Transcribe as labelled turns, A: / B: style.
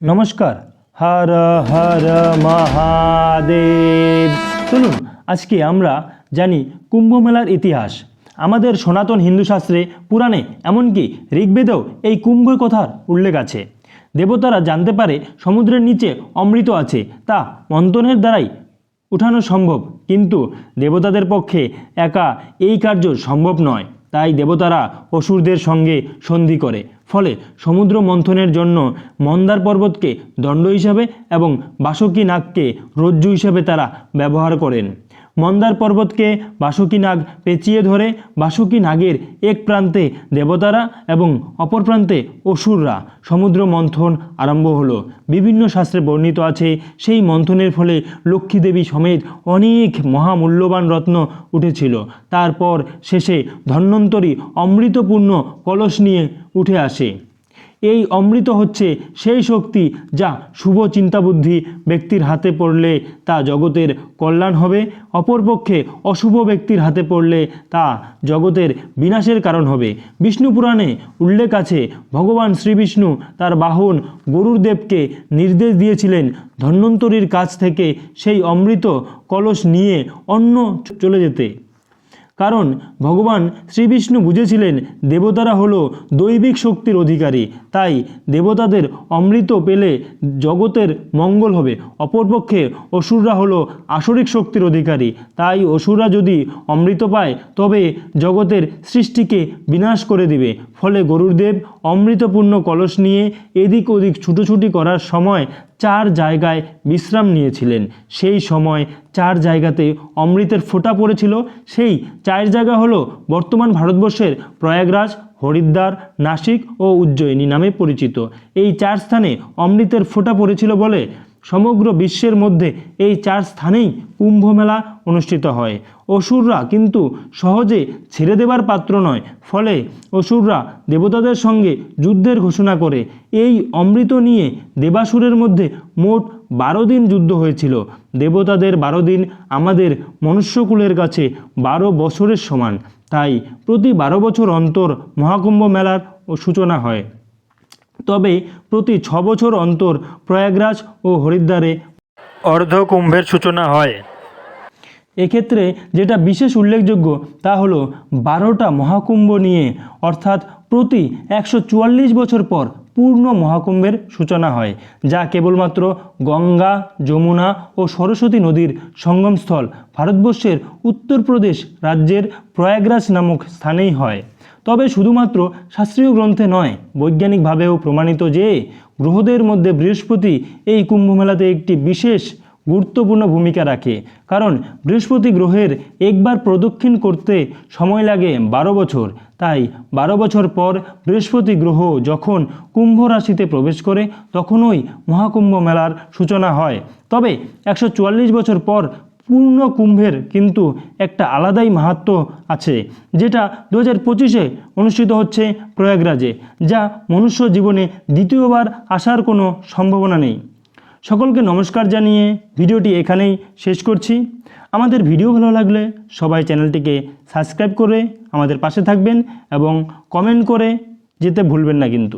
A: নমস্কার। হর হর মহাদেব। চলুন আজকে আমরা জানি কুম্ভ মেলার ইতিহাস। আমাদের সনাতন হিন্দু শাস্ত্রে, পুরাণে, এমনকি ঋগ্বেদেও এই কুম্ভের কথার উল্লেখ আছে। দেবতারা জানতে পারে সমুদ্রের নিচে অমৃত আছে, তা মন্থনের দ্বারাই উঠানো সম্ভব, কিন্তু দেবতাদের পক্ষে একা এই কার্য সম্ভব নয়। তাই দেবতারা অসুরদের সঙ্গে সন্ধি করে, ফলে সমুদ্র মন্থনের জন্য মন্দার পর্বতকে দণ্ড হিসাবে এবং বাসুকী নাগকে রজ্জু হিসাবে তারা ব্যবহার করেন। মন্দার পর্বতকে বাসুকী নাগ পেঁচিয়ে ধরে বাসুকী নাগের এক প্রান্তে দেবতারা এবং অপর প্রান্তে অসুররা সমুদ্র মন্থন আরম্ভ হলো। বিভিন্ন শাস্ত্রে বর্ণিত আছে, সেই মন্থনের ফলে লক্ষ্মী দেবী সমেত অনেক মহামূল্যবান রত্ন উঠেছিল। তারপর শেষে ধন্বন্তরী অমৃতপূর্ণ কলস নিয়ে উঠে আসে। এই অমৃত হচ্ছে সেই শক্তি যা শুভ চিন্তাবুদ্ধি ব্যক্তির হাতে পড়লে তা জগতের কল্যাণ হবে, অপরপক্ষে অশুভ ব্যক্তির হাতে পড়লে তা জগতের বিনাশের কারণ হবে। বিষ্ণু পুরাণে উল্লেখ আছে, ভগবান শ্রীবিষ্ণু তার বাহন গরুর দেবকে নির্দেশ দিয়েছিলেন ধন্বন্তরীর কাছ থেকে সেই অমৃত কলস নিয়ে অন্য চলে যেতে। কারণ ভগবান শ্রীবিষ্ণু বুঝেছিলেন দেবতারা হলো দৈবিক শক্তির অধিকারী, তাই দেবতাদের অমৃত পেলে জগতের মঙ্গল হবে। অপরপক্ষে অসুররা হলো আসরিক শক্তির অধিকারী, তাই অসুররা যদি অমৃত পায় তবে জগতের সৃষ্টিকে বিনাশ করে দিবে। ফলে গরুরদেব অমৃতপূর্ণ কলস নিয়ে এদিক ওদিক ছুটোছুটি করার সময় 4 জায়গায় বিশ্রাম নিয়েছিলেন। সেই সময় 4 জায়গাতে অমৃতের ফোঁটা পড়েছিল। সেই 4 জায়গা হলো বর্তমান ভারতবর্ষের প্রয়াগরাজ, হরিদ্বার, নাসিক ও উজ্জয়িনী নামে পরিচিত। এই 4 স্থানে অমৃতের ফোঁটা পড়েছিল বলে সমগ্র বিশ্বের মধ্যে এই 4 স্থানেই কুম্ভ মেলা অনুষ্ঠিত হয়। অসুররা কিন্তু সহজে ছেড়ে দেবার পাত্র নয়, ফলে অসুররা দেবতাদের সঙ্গে যুদ্ধের ঘোষণা করে। এই অমৃত নিয়ে দেবাসুরের মধ্যে মোট 12 দিন যুদ্ধ হয়েছিল। দেবতাদের 12 দিন আমাদের মনুষ্যকুলের কাছে 12 বছরের সমান। তাই প্রতি 12 বছর অন্তর মহাকুম্ভ মেলার সূচনা হয়। তবে প্রতি 6 বছর অন্তর প্রয়াগরাজ ও হরিদ্বারে অর্ধকুম্ভের সূচনা হয়। এক্ষেত্রে যেটা বিশেষ উল্লেখযোগ্য তা হলো 12টা মহাকুম্ভ নিয়ে, অর্থাৎ প্রতি 144 বছর পর পূর্ণ মহাকুম্ভের সূচনা হয়, যা কেবলমাত্র গঙ্গা, যমুনা ও সরস্বতী নদীর সঙ্গমস্থল ভারতবর্ষের উত্তরপ্রদেশ রাজ্যের প্রয়াগরাজ নামক স্থানেই হয়। তবে শুধুমাত্র শাস্ত্রীয় গ্রন্থে নয়, বৈজ্ঞানিকভাবেও প্রমাণিত যে গ্রহদের মধ্যে বৃহস্পতি এই কুম্ভ মেলাতে একটি বিশেষ গুরুত্বপূর্ণ ভূমিকা রাখে। কারণ বৃহস্পতি গ্রহের একবার প্রদক্ষিণ করতে সময় লাগে 12 বছর। তাই 12 বছর পর বৃহস্পতি গ্রহ যখন কুম্ভ রাশিতে প্রবেশ করে তখনই মহাকুম্ভ মেলার সূচনা হয়। তবে 144 বছর পর পূর্ণ কুম্ভের কিন্তু একটা আলাদাই মাহাত্ম্য আছে, যেটা 2025-এ অনুষ্ঠিত হচ্ছে প্রয়াগরাজে, যা মনুষ্য জীবনে দ্বিতীয়বার আসার কোনো সম্ভাবনা নেই। সকলকে নমস্কার জানিয়ে ভিডিওটি এখানেই শেষ করছি। আমাদের ভিডিও ভালো লাগলে সবাই চ্যানেলটিকে সাবস্ক্রাইব করে আমাদের পাশে থাকবেন এবং কমেন্ট করে যেতে ভুলবেন না কিন্তু।